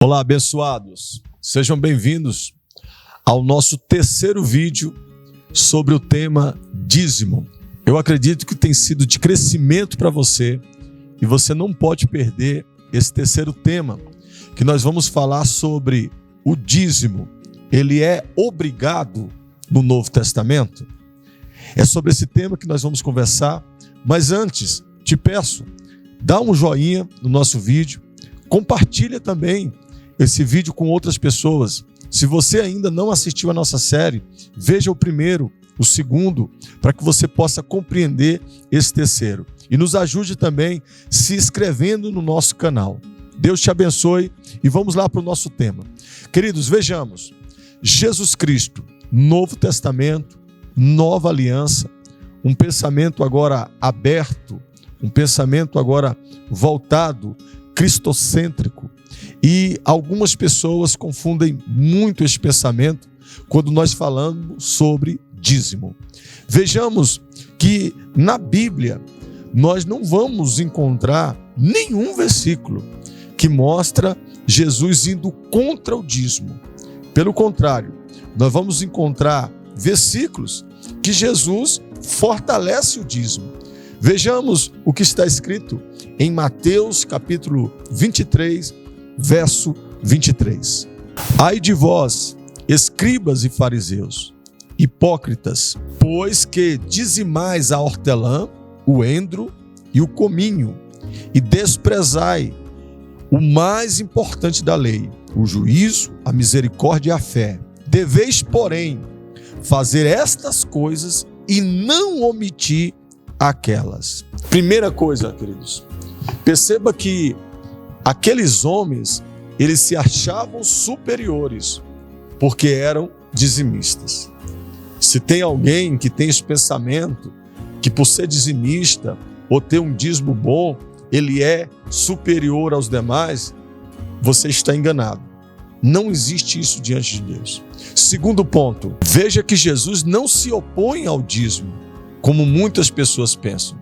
Olá, abençoados. Sejam bem-vindos ao nosso terceiro vídeo sobre o tema dízimo. Eu acredito que tem sido de crescimento para você e você não pode perder esse terceiro tema, que nós vamos falar sobre o dízimo. Ele é obrigado no Novo Testamento? É sobre esse tema que nós vamos conversar, mas antes, te peço, dá um joinha no nosso vídeo, compartilha também esse vídeo com outras pessoas. Se você ainda não assistiu a nossa série, veja o primeiro, o segundo, para que você possa compreender esse terceiro. E nos ajude também se inscrevendo no nosso canal. Deus te abençoe e vamos lá para o nosso tema. Queridos, vejamos. Jesus Cristo, Novo Testamento, Nova Aliança, um pensamento agora aberto, um pensamento agora voltado, cristocêntrico. E algumas pessoas confundem muito esse pensamento quando nós falamos sobre dízimo. Vejamos que na Bíblia nós não vamos encontrar nenhum versículo que mostra Jesus indo contra o dízimo. Pelo contrário, nós vamos encontrar versículos que Jesus fortalece o dízimo. Vejamos o que está escrito em Mateus capítulo 23, verso 23. Ai de vós, escribas e fariseus, hipócritas, pois que dizimais a hortelã, o endro e o cominho, e desprezai o mais importante da lei, o juízo, a misericórdia e a fé. Deveis, porém, fazer estas coisas e não omitir aquelas. Primeira coisa, queridos, perceba que aqueles homens, eles se achavam superiores porque eram dizimistas. Se tem alguém que tem esse pensamento que por ser dizimista ou ter um dízimo bom, ele é superior aos demais, você está enganado. Não existe isso diante de Deus. Segundo ponto, veja que Jesus não se opõe ao dízimo, como muitas pessoas pensam.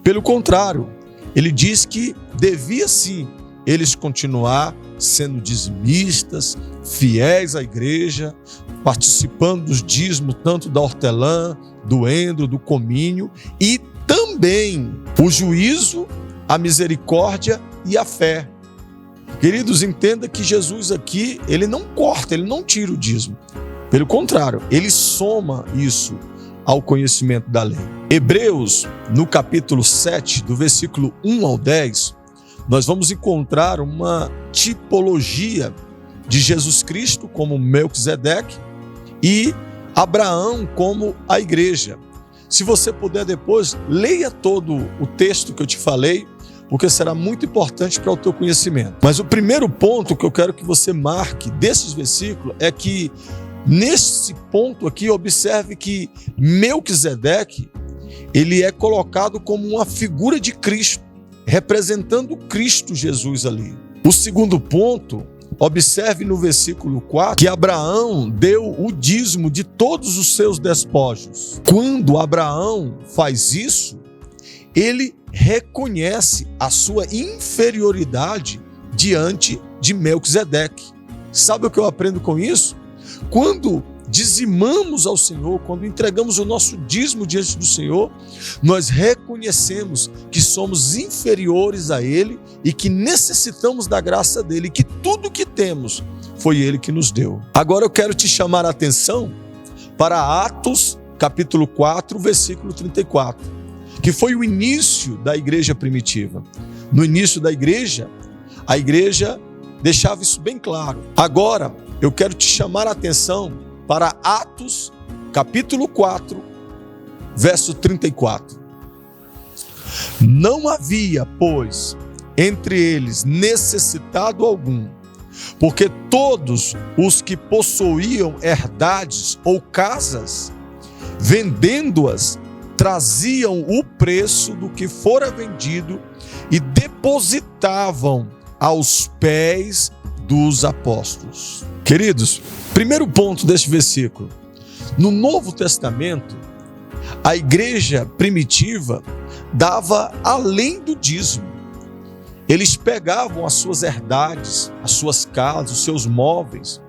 Pelo contrário, ele diz que devia sim eles continuar sendo dizimistas, fiéis à igreja, participando dos dízimos, tanto da hortelã, do endro, do cominho, e também o juízo, a misericórdia e a fé. Queridos, entenda que Jesus aqui, ele não corta, ele não tira o dízimo. Pelo contrário, ele soma isso ao conhecimento da lei. Hebreus, no capítulo 7, do versículo 1 ao 10, nós vamos encontrar uma tipologia de Jesus Cristo como Melquisedeque e Abraão como a igreja. Se você puder depois, leia todo o texto que eu te falei, porque será muito importante para o teu conhecimento. Mas o primeiro ponto que eu quero que você marque desses versículos é que nesse ponto aqui, observe que Melquisedeque, ele é colocado como uma figura de Cristo, representando Cristo Jesus ali. O segundo ponto, observe no versículo 4, que Abraão deu o dízimo de todos os seus despojos. Quando Abraão faz isso, ele reconhece a sua inferioridade diante de Melquisedeque. Sabe o que eu aprendo com isso? Quando dizimamos ao Senhor, quando entregamos o nosso dízimo diante do Senhor, nós reconhecemos que somos inferiores a Ele e que necessitamos da graça dEle, e que tudo que temos foi Ele que nos deu. Agora eu quero te chamar a atenção para Atos, capítulo 4, versículo 34, que foi o início da igreja primitiva. No início da igreja, a igreja deixava isso bem claro. Agora, eu quero te chamar a atenção para Atos, capítulo 4, verso 34. Não havia, pois, entre eles necessitado algum, porque todos os que possuíam herdades ou casas, vendendo-as, traziam o preço do que fora vendido e depositavam aos pés dos apóstolos. Queridos, primeiro ponto deste versículo. No Novo Testamento, a igreja primitiva dava além do dízimo. eles pegavam as suas herdades, as suas casas, os seus móveis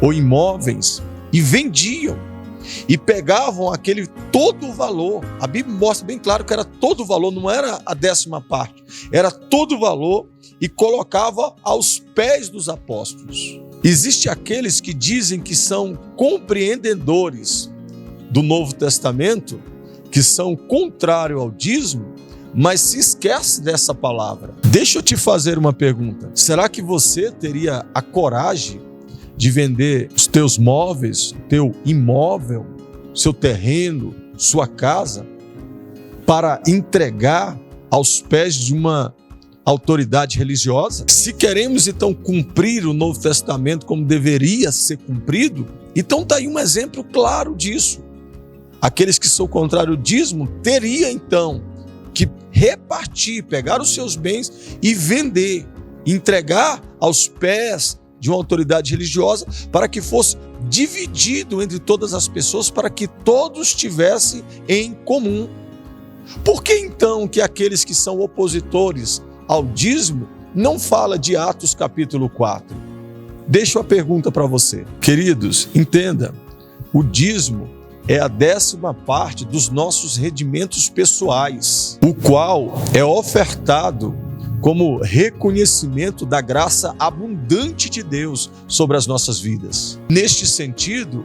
ou imóveis e vendiam. E pegavam aquele todo o valor. A Bíblia mostra bem claro que era todo o valor, não era a 10ª parte. Era todo o valor e colocava aos pés dos apóstolos. Existem aqueles que dizem que são compreendedores do Novo Testamento, que são contrários ao dízimo, mas se esquece dessa palavra. Deixa eu te fazer uma pergunta. Será que você teria a coragem de vender os teus móveis, teu imóvel, seu terreno, sua casa, para entregar aos pés de uma autoridade religiosa? Se queremos então cumprir o Novo Testamento como deveria ser cumprido, então está aí um exemplo claro disso. Aqueles que são contrários ao dízimo teria então que repartir, pegar os seus bens e vender, entregar aos pés de uma autoridade religiosa para que fosse dividido entre todas as pessoas, para que todos tivessem em comum. Por que então que aqueles que são opositores ao dízimo não fala de Atos capítulo 4? Deixo a pergunta para você. Queridos, entenda, o dízimo é a 10ª parte dos nossos rendimentos pessoais, o qual é ofertado como reconhecimento da graça abundante de Deus sobre as nossas vidas. Neste sentido,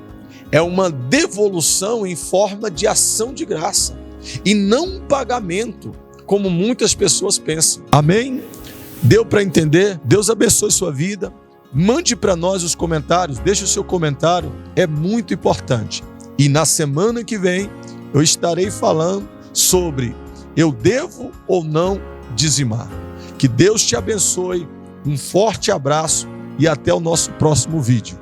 é uma devolução em forma de ação de graça e não um pagamento, como muitas pessoas pensam. Amém? Deu para entender? Deus abençoe sua vida. Mande para nós os comentários, deixe o seu comentário, é muito importante. E na semana que vem eu estarei falando sobre eu devo ou não dizimar. Que Deus te abençoe, um forte abraço e até o nosso próximo vídeo.